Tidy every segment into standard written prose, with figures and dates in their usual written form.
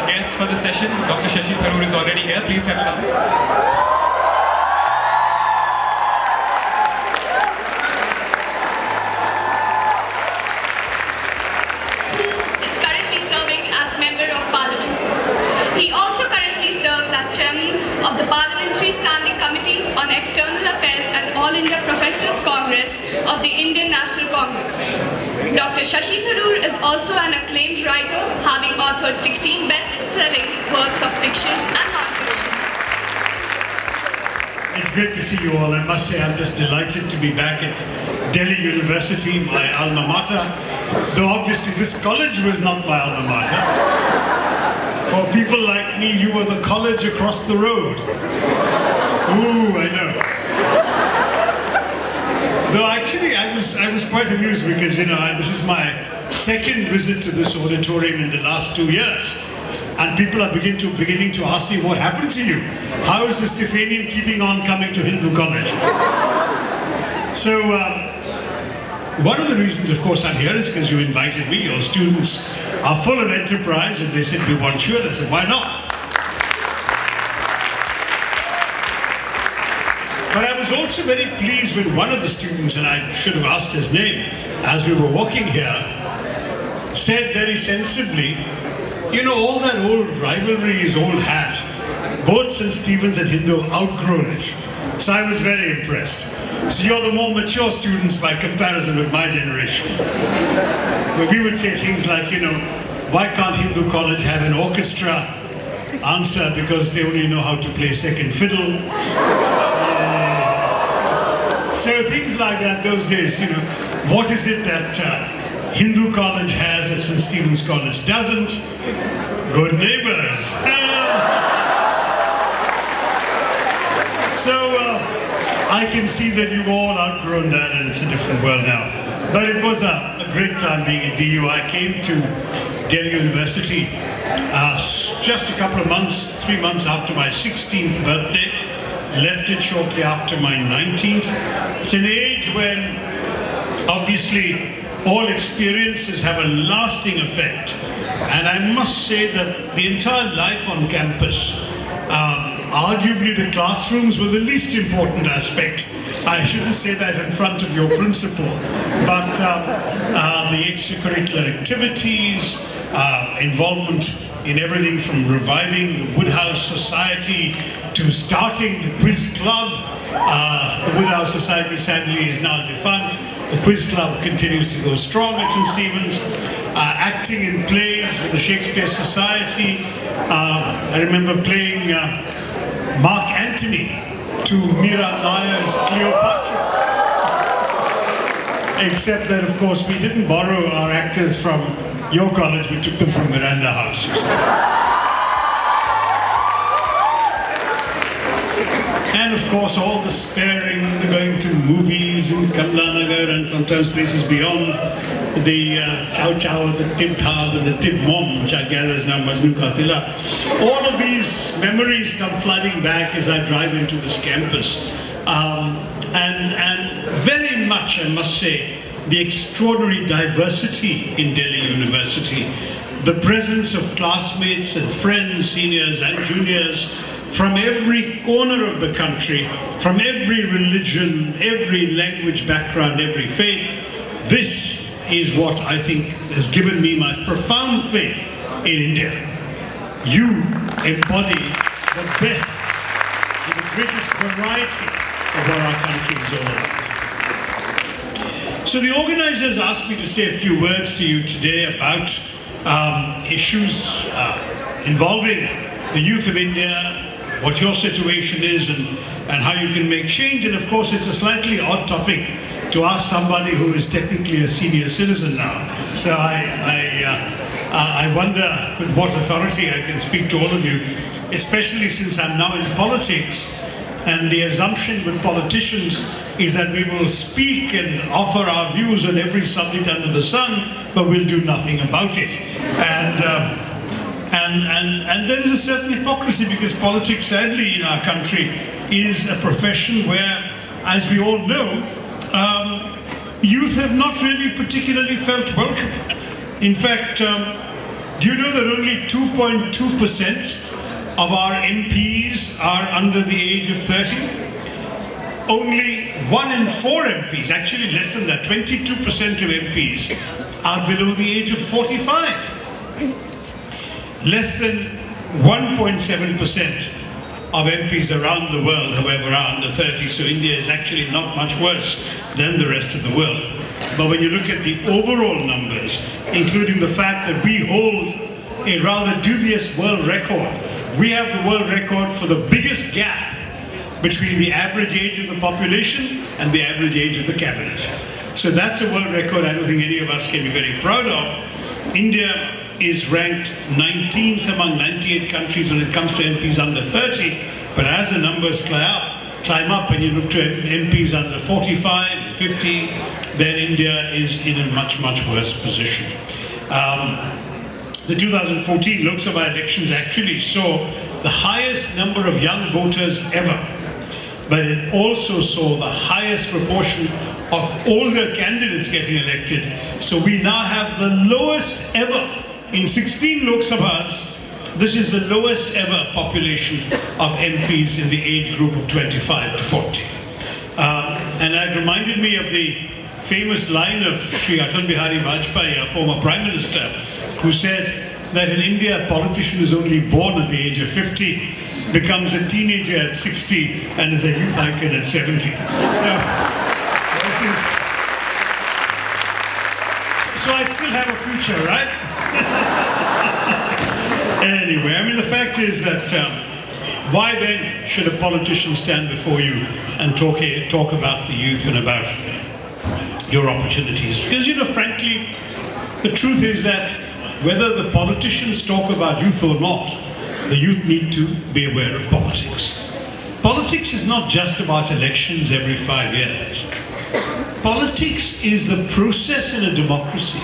our guest for the session, Dr. Shashi Tharoor, is already here. Please settle down. He also currently serves as Chairman of the Parliamentary Standing Committee on External Affairs and All India Professionals Congress of the Indian National Congress. Dr. Shashi Tharoor is also an acclaimed writer, having authored 16 best-selling works of fiction and non-fiction. It's great to see you all. I must say I'm just delighted to be back at Delhi University, my alma mater. Though obviously this college was not my alma mater. For people like me, you were the college across the road. Ooh, I know. Though actually, I was quite amused because, you know, this is my second visit to this auditorium in the last 2 years. And people are beginning to ask me, what happened to you? How is the Stephanian keeping on coming to Hindu College? So, one of the reasons, of course, I'm here is because you invited me. Your students are full of enterprise, and they said, we want you. And I said, why not? But I was also very pleased when one of the students, and I should have asked his name, as we were walking here, said very sensibly, you know, all that old rivalry is old hat. Both St. Stephen's and Hindu outgrown it. So I was very impressed. So you're the more mature students by comparison with my generation. But we would say things like, you know, why can't Hindu College have an orchestra? Answer, because they only know how to play second fiddle. So things like that those days, you know, what is it that Hindu College has that St. Stephen's College doesn't? Good neighbors. I can see that you've all outgrown that and it's a different world now. But it was a great time being at DU. I came to Delhi University just a couple of months, 3 months after my 16th birthday. Left it shortly after my 19th. It's an age when obviously all experiences have a lasting effect. And I must say that the entire life on campus, arguably the classrooms were the least important aspect. I shouldn't say that in front of your principal, but the extracurricular activities, involvement in everything from reviving the Woodhouse Society to starting the quiz club. The Woodhouse Society sadly is now defunct. The quiz club continues to go strong at St. Stephen's. Acting in plays with the Shakespeare Society. I remember playing Mark Antony to Mira Nair's Cleopatra. Except that, of course, we didn't borrow our actors from your college, we took them from Miranda House. And of course, all the sparing, the going to movies in Kamla Nagar and sometimes places beyond, the Chow Chow, the Tib Tab, and the Tib Mom, which I gather is now Majnu Katila. All of these memories come flooding back as I drive into this campus. And very much, I must say, the extraordinary diversity in Delhi University. The presence of classmates and friends, seniors and juniors, from every corner of the country, from every religion, every language background, every faith. This is what I think has given me my profound faith in India. You embody the best, the greatest variety of what our country is all about. So the organizers asked me to say a few words to you today about issues involving the youth of India, what your situation is and how you can make change. And of course, it's a slightly odd topic to ask somebody who is technically a senior citizen now. So I wonder with what authority I can speak to all of you, especially since I'm now in politics, and the assumption with politicians is that we will speak and offer our views on every subject under the sun, but we'll do nothing about it. And there is a certain hypocrisy because politics, sadly, in our country is a profession where, as we all know, youth have not really particularly felt welcome. In fact, Do you know that only 2.2% of our MPs are under the age of 30? Only 1 in 4 MPs, actually less than that, 22% of MPs are below the age of 45. Less than 1.7% of MPs around the world, however, are under 30, so India is actually not much worse than the rest of the world. But when you look at the overall numbers, including the fact that we hold a rather dubious world record, we have the world record for the biggest gap between the average age of the population and the average age of the cabinet. So that's a world record I don't think any of us can be very proud of. India is ranked 19th among 98 countries when it comes to MPs under 30, but as the numbers climb up and you look to MPs under 45, 50, then India is in a much, much worse position. The 2014 Lok Sabha elections actually saw the highest number of young voters ever, but it also saw the highest proportion of older candidates getting elected. So we now have the lowest ever in 16 Lok Sabhas. This is the lowest ever population of MPs in the age group of 25 to 40. And that reminded me of the famous line of Sri Atal Bihari Vajpayee, our former Prime Minister, who said that in India a politician is only born at the age of 50, becomes a teenager at 60, and is a youth icon at 70. So I still have a future, right? Anyway, I mean, the fact is that why then should a politician stand before you and talk about the youth and about your opportunities? Because, you know, frankly, the truth is that whether the politicians talk about youth or not, the youth need to be aware of politics. Politics is not just about elections every 5 years. Politics is the process in a democracy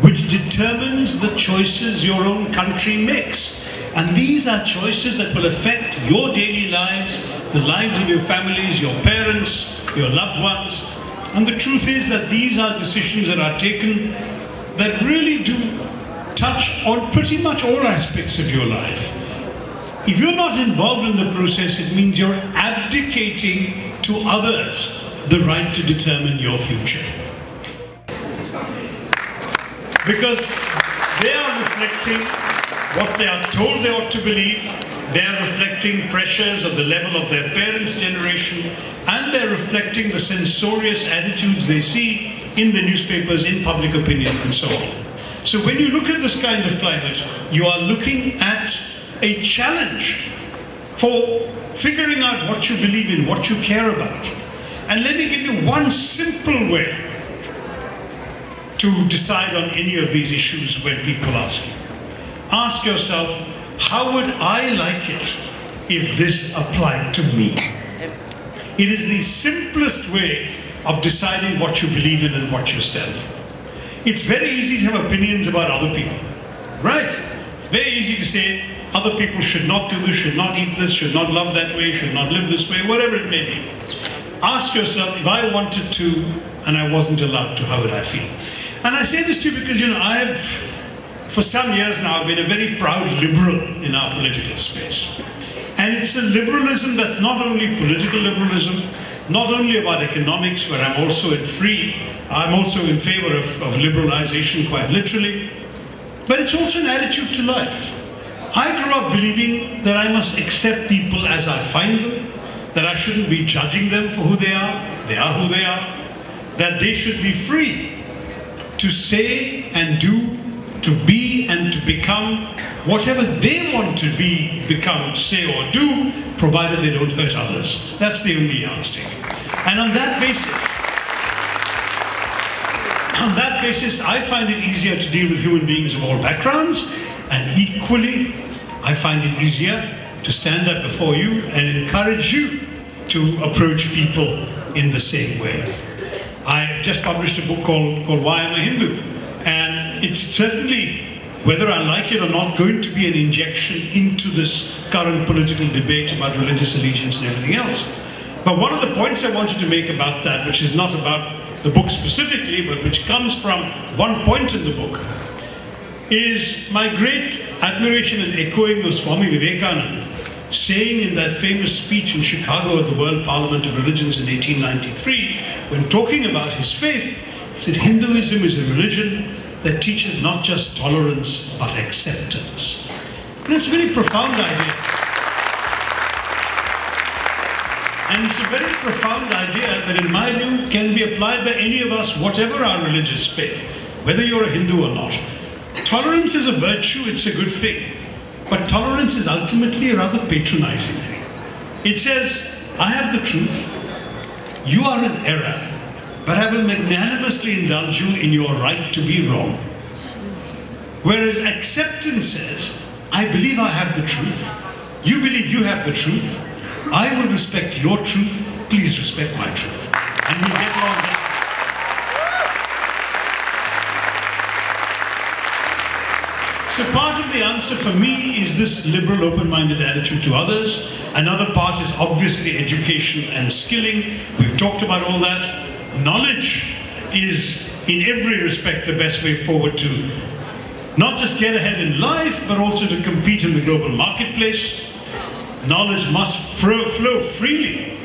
which determines the choices your own country makes. And these are choices that will affect your daily lives, the lives of your families, your parents, your loved ones. And the truth is that these are decisions that are taken that really do touch on pretty much all aspects of your life. If you're not involved in the process, it means you're abdicating to others the right to determine your future. Because they are reflecting what they are told they ought to believe, they are reflecting pressures at the level of their parents' generation, and they're reflecting the censorious attitudes they see in the newspapers, in public opinion, and so on. So when you look at this kind of climate, you are looking at a challenge for figuring out what you believe in, what you care about. And let me give you one simple way to decide on any of these issues when people ask you. Ask yourself, how would I like it if this applied to me? It is the simplest way of deciding what you believe in and what you stand for. It's very easy to have opinions about other people, right? It's very easy to say other people should not do this, should not eat this, should not love that way, should not live this way, whatever it may be. Ask yourself, if I wanted to and I wasn't allowed to, how would I feel? And I say this to you because, you know, for some years now, I've been a very proud liberal in our political space. And it's a liberalism that's not only political liberalism, not only about economics, where I'm also in favor of liberalization quite literally, but it's also an attitude to life. I grew up believing that I must accept people as I find them, that I shouldn't be judging them for who they are who they are, that they should be free to say and do, to be and to become whatever they want to be, become, say or do, provided they don't hurt others. That's the only yardstick. And on that basis, I find it easier to deal with human beings of all backgrounds, and equally, I find it easier to stand up before you and encourage you to approach people in the same way. I just published a book called Why I'm a Hindu, and it's certainly, whether I like it or not, going to be an injection into this current political debate about religious allegiance and everything else. But one of the points I wanted to make about that, which is not about the book specifically, but which comes from one point in the book, is my great admiration and echoing of Swami Vivekananda, saying in that famous speech in Chicago at the World Parliament of Religions in 1893, when talking about his faith, he said, Hinduism is a religion that teaches not just tolerance, but acceptance. And it's a very profound idea. And it's a very profound idea that, in my view, can be applied by any of us, whatever our religious faith, whether you're a Hindu or not. Tolerance is a virtue, it's a good thing. But tolerance is ultimately a rather patronizing thing. It says, I have the truth, you are in error, but I will magnanimously indulge you in your right to be wrong. Whereas acceptance says, I believe I have the truth, you believe you have the truth, I will respect your truth, please respect my truth. And we'll get along better. So part of the answer for me is this liberal, open-minded attitude to others. Another part is obviously education and skilling. We've talked about all that. Knowledge is, in every respect, the best way forward to not just get ahead in life, but also to compete in the global marketplace. Knowledge must flow freely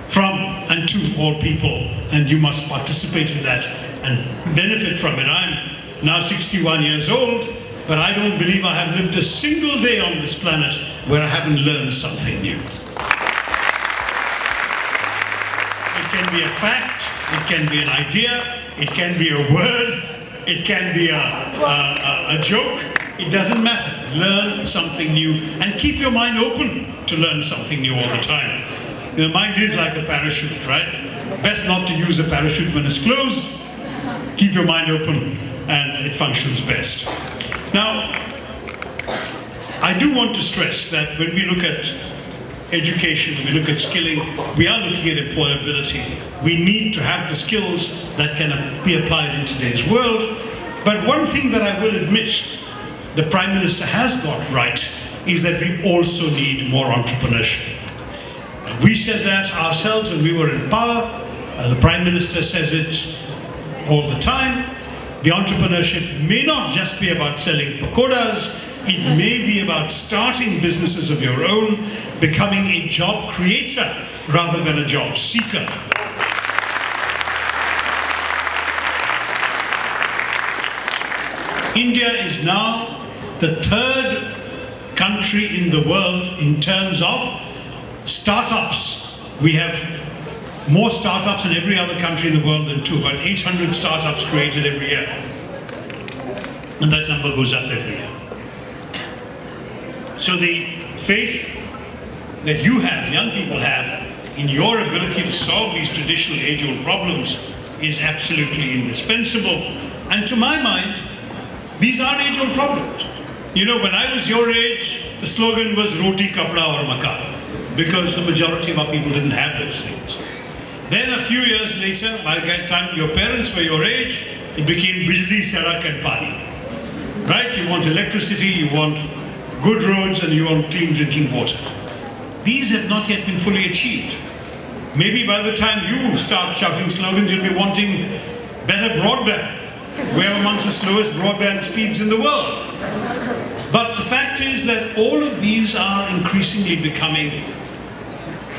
from and to all people, and you must participate in that and benefit from it. I'm now 61 years old, but I don't believe I have lived a single day on this planet where I haven't learned something new. It can be a fact, it can be an idea, it can be a word, it can be a joke. It doesn't matter. Learn something new and keep your mind open to learn something new all the time. The mind is like a parachute, right? Best not to use a parachute when it's closed. Keep your mind open and it functions best. Now, I do want to stress that when we look at education, when we look at skilling, we are looking at employability. We need to have the skills that can be applied in today's world. But one thing that I will admit the Prime Minister has got right is that we also need more entrepreneurship. We said that ourselves when we were in power. The Prime Minister says it all the time. The entrepreneurship may not just be about selling pakoras, it may be about starting businesses of your own, becoming a job creator rather than a job seeker. India is now the third country in the world in terms of startups. We have more startups in every other country in the world than two, about 800 startups created every year. And that number goes up every year. So the faith that you have, young people have, in your ability to solve these traditional age-old problems is absolutely indispensable. And to my mind, these are age-old problems. You know, when I was your age, the slogan was Roti, Kapda or Makan, because the majority of our people didn't have those things. Then a few years later, by the time your parents were your age, it became Bijli, Sadak and Pani. Right? You want electricity, you want good roads, and you want clean drinking water. These have not yet been fully achieved. Maybe by the time you start shouting slogans, you'll be wanting better broadband. We're amongst the slowest broadband speeds in the world. But the fact is that all of these are increasingly becoming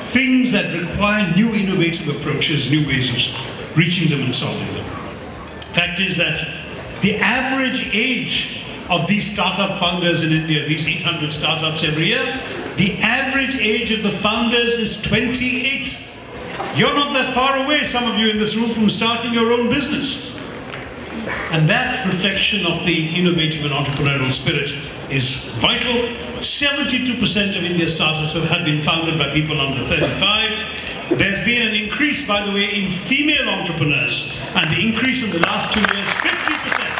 things that require new innovative approaches, new ways of reaching them and solving them. The fact is that the average age of these startup founders in India, these 800 startups every year, the average age of the founders is 28. You're not that far away, some of you in this room, from starting your own business. And that reflection of the innovative and entrepreneurial spirit is vital. 72% of India's startups have been founded by people under 35. There's been an increase, by the way, in female entrepreneurs, and the increase in the last 2 years, 50%.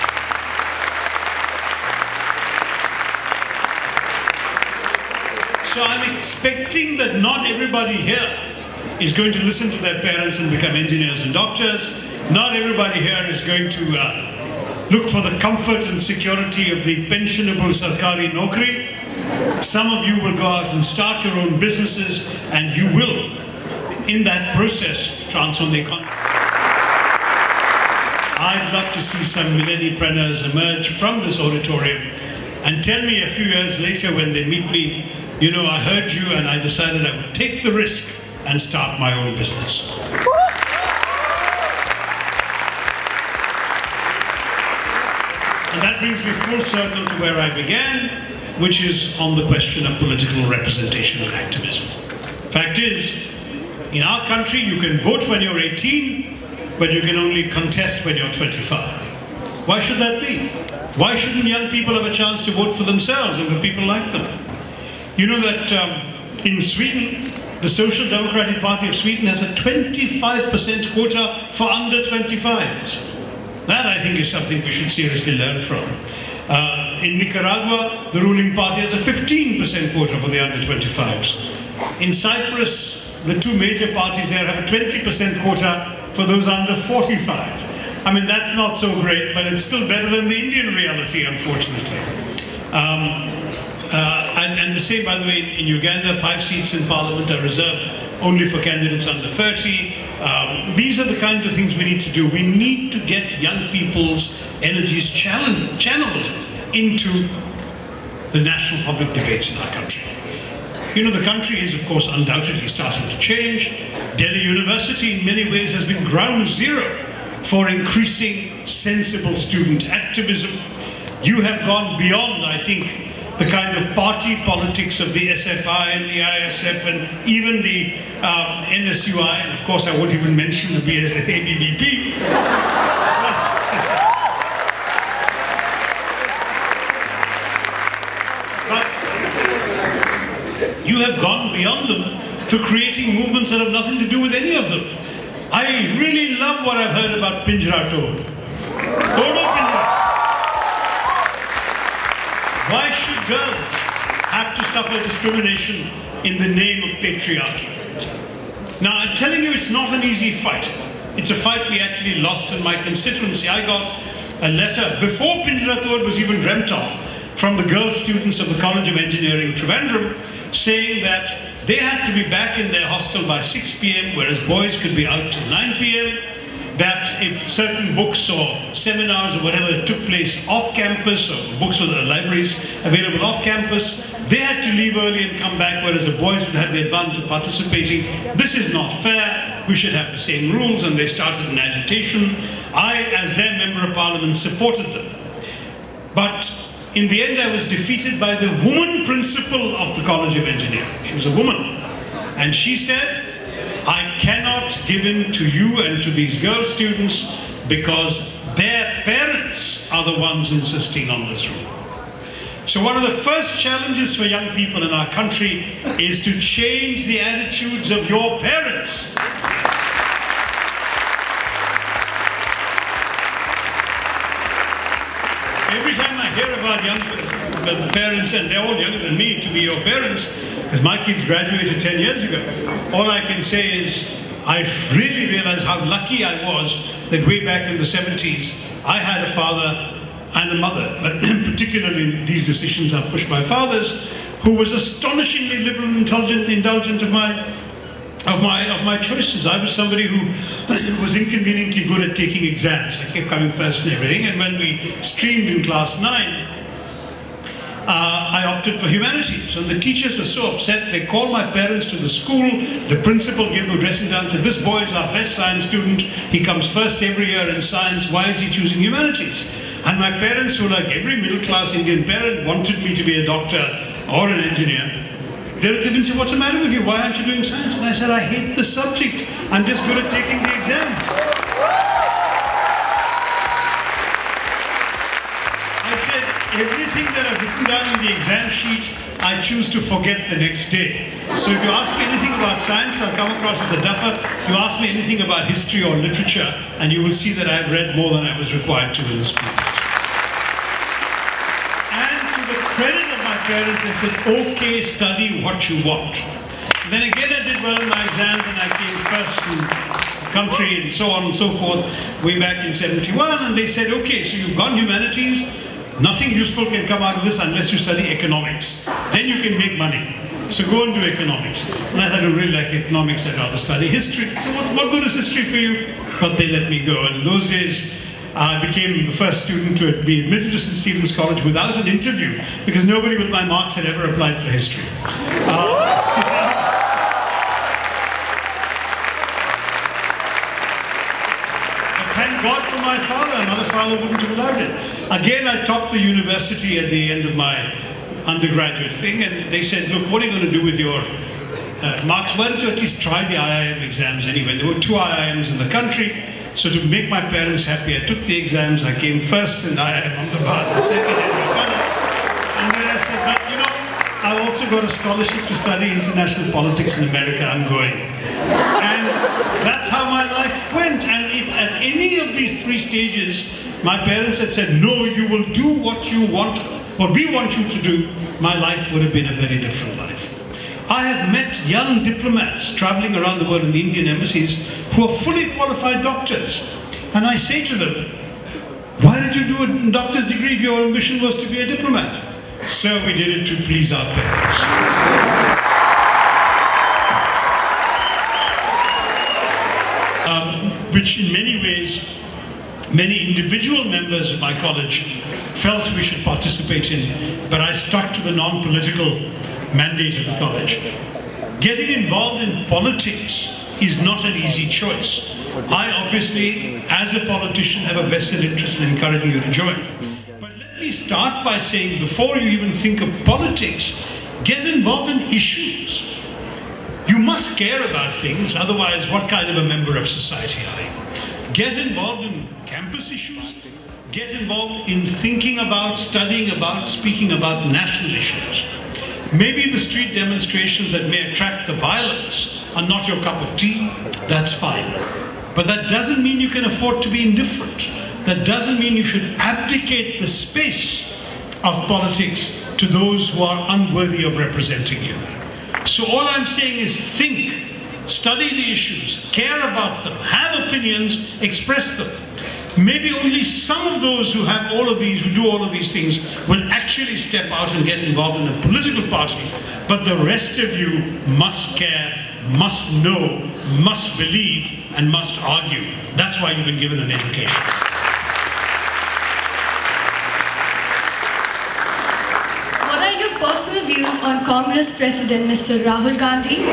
So I'm expecting that not everybody here is going to listen to their parents and become engineers and doctors. Not everybody here is going to look for the comfort and security of the pensionable Sarkari Nokri. Some of you will go out and start your own businesses, and you will, in that process, transform the economy. I'd love to see some millenniepreneurs emerge from this auditorium and tell me a few years later when they meet me, you know, I heard you and I decided I would take the risk and start my own business. And that brings me full circle to where I began, which is on the question of political representation and activism. Fact is, in our country, you can vote when you're 18, but you can only contest when you're 25. Why should that be? Why shouldn't young people have a chance to vote for themselves and for people like them? You know that in Sweden, the Social Democratic Party of Sweden has a 25% quota for under 25s. That, I think, is something we should seriously learn from. In Nicaragua, the ruling party has a 15% quota for the under 25s. In Cyprus, the two major parties there have a 20% quota for those under 45. I mean, that's not so great, but it's still better than the Indian reality, unfortunately. And the same, by the way, in Uganda, 5 seats in parliament are reserved only for candidates under 30. These are the kinds of things we need to do. We need to get young people's energies channeled into the national public debates in our country. You know, the country is, of course, undoubtedly starting to change. Delhi University, in many ways, has been ground zero for increasing sensible student activism. You have gone beyond, I think, the kind of party politics of the SFI and the ISF and even the NSUI, and of course I won't even mention the ABVP. But you have gone beyond them to creating movements that have nothing to do with any of them. I really love what I've heard about Pinjra Tod. Todo Pinjra. Why should girls have to suffer discrimination in the name of patriarchy? Now, I'm telling you, it's not an easy fight. It's a fight we actually lost in my constituency. I got a letter before Pinjra Tod was even dreamt of from the girl students of the College of Engineering, Trivandrum, saying that they had to be back in their hostel by 6 p.m, whereas boys could be out till 9 p.m, that if certain books or seminars or whatever took place off campus, or books or libraries available off campus, they had to leave early and come back, whereas the boys would have the advantage of participating. This is not fair. We should have the same rules, and they started an agitation. I, as their member of parliament, supported them. But in the end, I was defeated by the woman principal of the College of Engineering. She was a woman. And she said, I cannot give in to you and to these girl students because their parents are the ones insisting on this rule. So one of the first challenges for young people in our country is to change the attitudes of your parents. Every time I hear about young parents, and they're all younger than me to be your parents, because my kids graduated 10 years ago, all I can say is I really realized how lucky I was that way back in the 70s, I had a father and a mother, but particularly these decisions are pushed by fathers, who was astonishingly liberal and indulgent of my choices. I was somebody who was inconveniently good at taking exams. I kept coming first and everything, and when we streamed in class 9, I opted for humanities, and the teachers were so upset. They called my parents to the school. The principal gave them a dressing down and said, this boy is our best science student. He comes first every year in science. Why is he choosing humanities? And my parents, who like every middle-class Indian parent, wanted me to be a doctor or an engineer. They looked at me and said, what's the matter with you? Why aren't you doing science? And I said, I hate the subject. I'm just good at taking the exam. I said, everything that I've written down in the exam sheet, I choose to forget the next day. So if you ask me anything about science, I'll come across as a duffer. You ask me anything about history or literature, and you will see that I've read more than I was required to in the school. And to the credit of my parents, they said, okay, study what you want. And then again, I did well in my exams, and I came first in the country and so on and so forth, way back in 71, and they said, okay, so you've gone humanities, nothing useful can come out of this unless you study economics. Then you can make money. So go and do economics. And I said, I don't really like economics, I'd rather study history. So what good is history for you? But they let me go. And in those days, I became the first student to be admitted to St. Stephen's College without an interview, because nobody with my marks had ever applied for history. Thank God for my father. Another father wouldn't have allowed it. Again, I topped the university at the end of my undergraduate thing, and they said, look, what are you going to do with your marks? Why don't you at least try the IIM exams anyway? There were 2 IIMs in the country, so to make my parents happy, I took the exams. I came first in IIM Ahmedabad, and second in Calcutta. And then I said, but you know, I've also got a scholarship to study international politics in America. I'm going. And that's how my life went. And if at any of these 3 stages, my parents had said, no, you will do what you want, what we want you to do, my life would have been a very different life. I have met young diplomats traveling around the world in the Indian embassies who are fully qualified doctors. And I say to them, why did you do a doctor's degree if your ambition was to be a diplomat? So we did it to please our parents. Which in many ways, many individual members of my college felt we should participate in, but I stuck to the non-political mandate of the college. Getting involved in politics is not an easy choice. I obviously, as a politician, have a vested interest in encouraging you to join. But let me start by saying, before you even think of politics, get involved in issues. You must care about things, otherwise what kind of a member of society are you? Get involved in campus issues. Get involved in thinking about, studying about, speaking about national issues. Maybe the street demonstrations that may attract the violence are not your cup of tea. That's fine. But that doesn't mean you can afford to be indifferent. That doesn't mean you should abdicate the space of politics to those who are unworthy of representing you. So all I'm saying is think, study the issues, care about them, have opinions, express them. Maybe only some of those who have all of these, who do all of these things, will actually step out and get involved in a political party. But the rest of you must care, must know, must believe, and must argue. That's why you've been given an education. What are your personal views on Congress President Mr. Rahul Gandhi?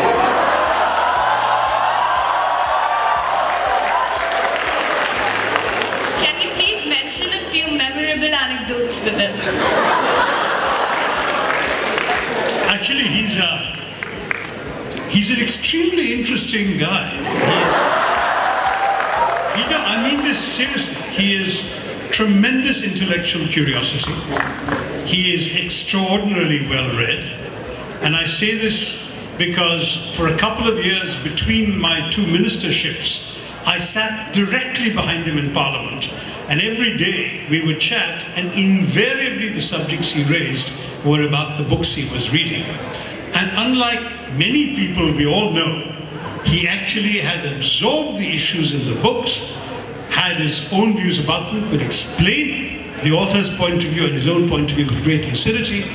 With it. Actually, he's an extremely interesting guy. I mean this seriously. He is tremendous intellectual curiosity. He is extraordinarily well read. And I say this because for a couple of years between my 2 ministerships, I sat directly behind him in Parliament. And every day we would chat, and invariably the subjects he raised were about the books he was reading. And unlike many people we all know, he actually had absorbed the issues in the books, had his own views about them, could explain the author's point of view and his own point of view with great lucidity.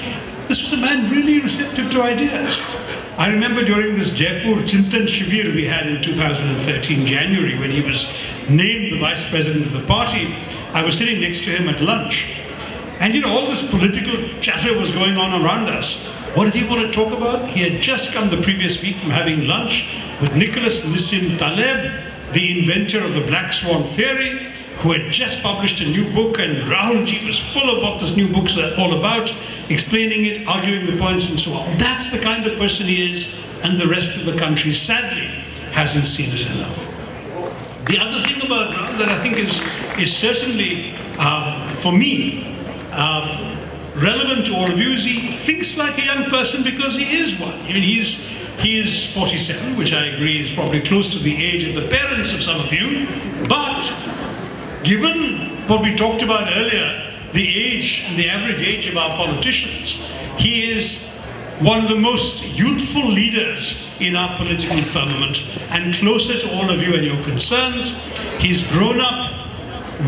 This was a man really receptive to ideas. I remember during this Jaipur Chintan Shivir we had in 2013, January, when he was named the vice president of the party, I was sitting next to him at lunch. And you know, all this political chatter was going on around us. What did he want to talk about? He had just come the previous week from having lunch with Nicholas Nissim Taleb, the inventor of the Black Swan theory, who had just published a new book, and Rahulji was full of what this new book's all about, explaining it, arguing the points, and so on. That's the kind of person he is, and the rest of the country, sadly, hasn't seen it enough. The other thing about Rahul that I think is certainly, for me, relevant to all of you is he thinks like a young person because he is one. I mean, he is 47, which I agree is probably close to the age of the parents of some of you, but given what we talked about earlier, the age, the average age of our politicians, he is one of the most youthful leaders in our political firmament and closer to all of you and your concerns. He's grown up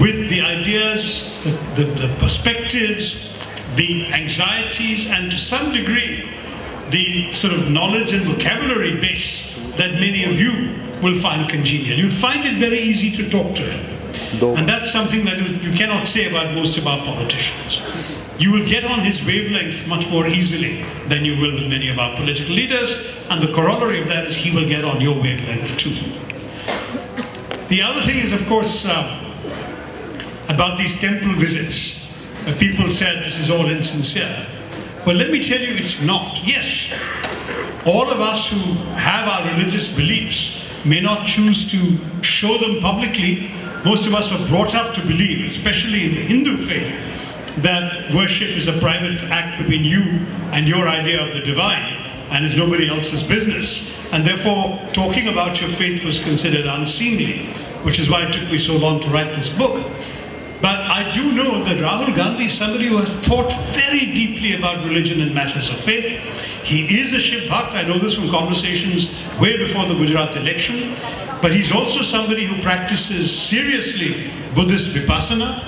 with the ideas, the perspectives, the anxieties, and to some degree, the sort of knowledge and vocabulary base that many of you will find congenial. You'll find it very easy to talk to him. And that's something that you cannot say about most of our politicians. You will get on his wavelength much more easily than you will with many of our political leaders, and the corollary of that is he will get on your wavelength too. The other thing is, of course, about these temple visits. People said this is all insincere. Well, let me tell you, it's not. Yes, all of us who have our religious beliefs may not choose to show them publicly. Most of us were brought up to believe, especially in the Hindu faith, that worship is a private act between you and your idea of the divine, and is nobody else's business. And therefore, talking about your faith was considered unseemly, which is why it took me so long to write this book. But I do know that Rahul Gandhi is somebody who has thought very deeply about religion and matters of faith. He is a Shiv Bhakt. I know this from conversations way before the Gujarat election. But he's also somebody who practices seriously Buddhist Vipassana.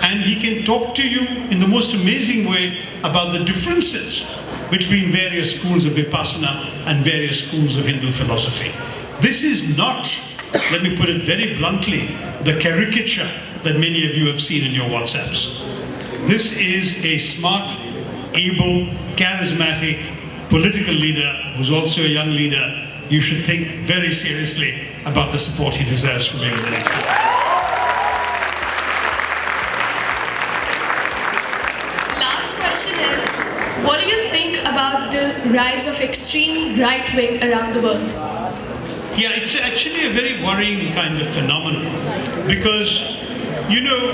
And he can talk to you in the most amazing way about the differences between various schools of Vipassana and various schools of Hindu philosophy. This is not, let me put it very bluntly, the caricature that many of you have seen in your WhatsApps. This is a smart, able, charismatic political leader who's also a young leader. You should think very seriously about the support he deserves from you in the next year. Last question is, what do you think about the rise of extreme right wing around the world? Yeah, it's actually a very worrying kind of phenomenon because, you know,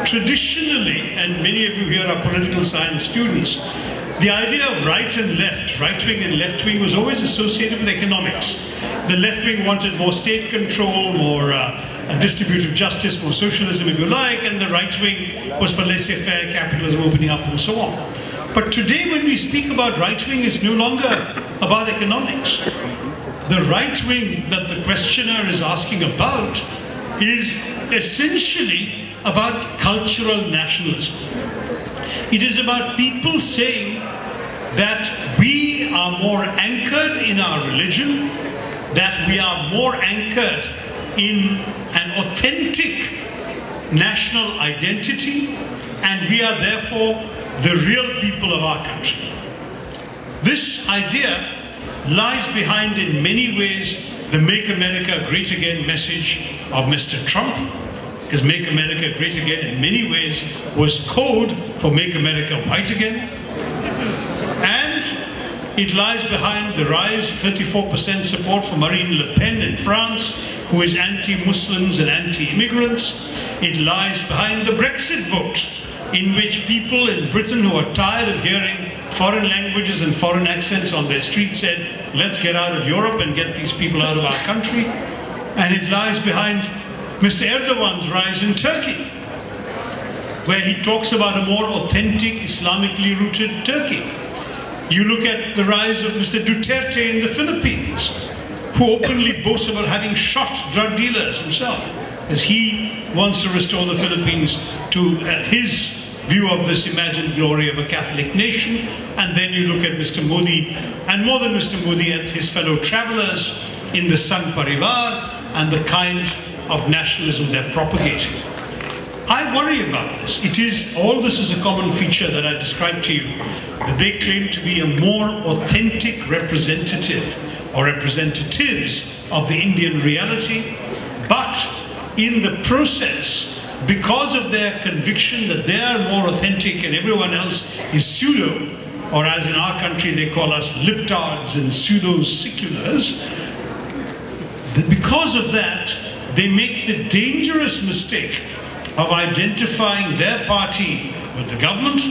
traditionally, and many of you here are political science students, the idea of right and left, right wing and left wing, was always associated with economics. The left wing wanted more state control, more distributive justice, more socialism if you like, and the right wing was for laissez-faire, capitalism opening up and so on. But today when we speak about right wing, it's no longer about economics. The right wing that the questioner is asking about is essentially about cultural nationalism. It is about people saying that we are more anchored in our religion, that we are more anchored in an authentic national identity, and we are therefore the real people of our country. This idea lies behind, in many ways, the Make America Great Again message of Mr. Trump, because Make America Great Again in many ways was code for Make America White Again. And it lies behind the rise, 34% support for Marine Le Pen in France, who is anti-Muslims and anti-immigrants. It lies behind the Brexit vote, in which people in Britain who are tired of hearing foreign languages and foreign accents on their street said, let's get out of Europe and get these people out of our country. And it lies behind Mr. Erdogan's rise in Turkey, where he talks about a more authentic, Islamically rooted Turkey. You look at the rise of Mr. Duterte in the Philippines, who openly boasts about having shot drug dealers himself, as he wants to restore the Philippines to his view of this imagined glory of a Catholic nation. And then you look at Mr. Modi, and more than Mr. Modi, at his fellow travelers in the Sangh Parivar and the kind of nationalism they're propagating. I worry about this. All this is a common feature that I described to you, that they claim to be a more authentic representative or representatives of the Indian reality, but in the process, because of their conviction that they are more authentic and everyone else is pseudo, or as in our country they call us libtards and pseudo-seculars, because of that, they make the dangerous mistake of identifying their party with the government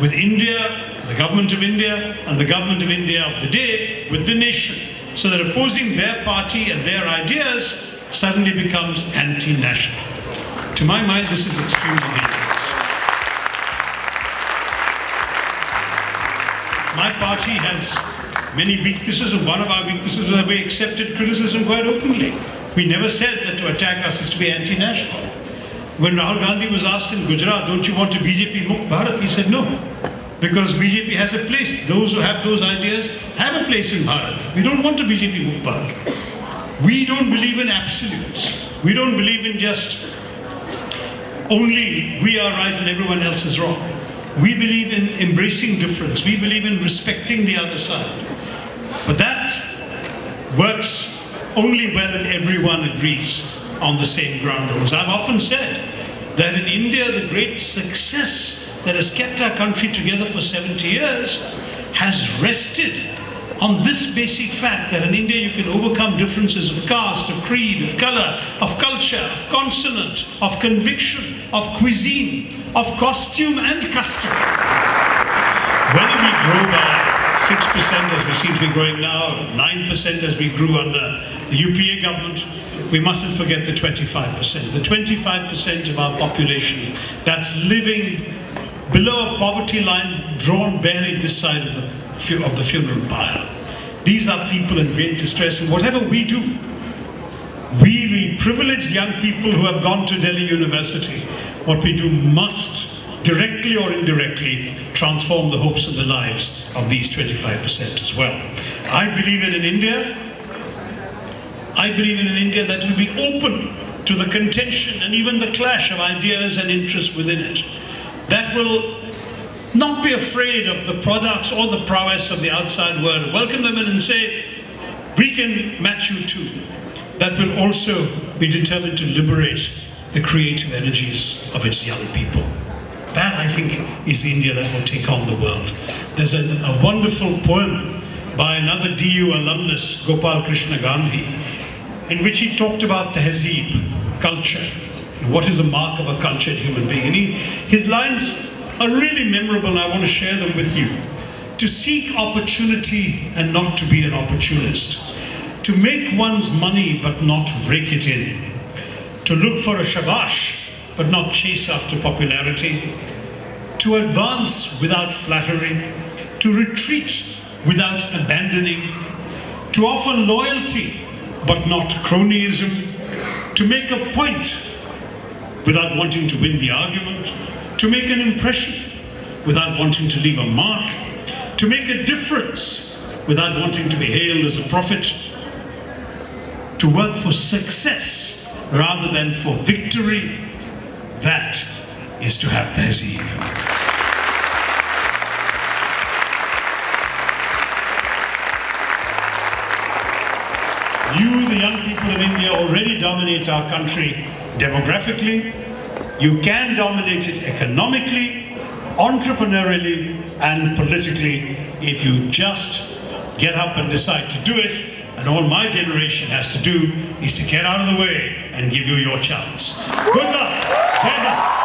with India, the government of India, and the government of India of the day with the nation. So that opposing their party and their ideas suddenly becomes anti-national. To my mind, this is extremely dangerous. My party has many weaknesses, and one of our weaknesses is that we accepted criticism quite openly. We never said that to attack us is to be anti-national. When Rahul Gandhi was asked in Gujarat, don't you want a BJP Mukt Bharat? He said no, because BJP has a place. Those who have those ideas have a place in Bharat. We don't want a BJP Mukt Bharat. We don't believe in absolutes. We don't believe in just only we are right and everyone else is wrong. We believe in embracing difference. We believe in respecting the other side. But that works only when everyone agrees on the same ground rules. I've often said that in India, the great success that has kept our country together for 70 years has rested on this basic fact that in India you can overcome differences of caste, of creed, of color, of culture, of consonant, of conviction, of cuisine, of costume and custom. Whether we grow by 6% as we seem to be growing now, 9% as we grew under the UPA government, we mustn't forget the 25%. The 25% of our population that's living below a poverty line drawn barely this side of the funeral pyre. These are people in great distress, and whatever we do, we, the privileged young people who have gone to Delhi University, what we do must, directly or indirectly, transform the hopes and the lives of these 25% as well. I believe in an India that will be open to the contention and even the clash of ideas and interests within it, that will not be afraid of the products or the prowess of the outside world, welcome them in and say, we can match you too. That will also be determined to liberate the creative energies of its young people. That, I think, is the India that will take on the world. There's a wonderful poem by another DU alumnus, Gopal Krishna Gandhi, in which he talked about tehzeeb, culture. What is the mark of a cultured human being? And his lines are really memorable, and I want to share them with you. To seek opportunity and not to be an opportunist. To make one's money but not rake it in. To look for a shabash but not chase after popularity. To advance without flattery. To retreat without abandoning. To offer loyalty but not cronyism. To make a point without wanting to win the argument. To make an impression without wanting to leave a mark. To make a difference without wanting to be hailed as a prophet. To work for success rather than for victory. That is to have tehzeeb. You, the young people of India, already dominate our country demographically. You can dominate it economically, entrepreneurially, and politically if you just get up and decide to do it. And all my generation has to do is to get out of the way and give you your chance. Good luck. Jai Hind.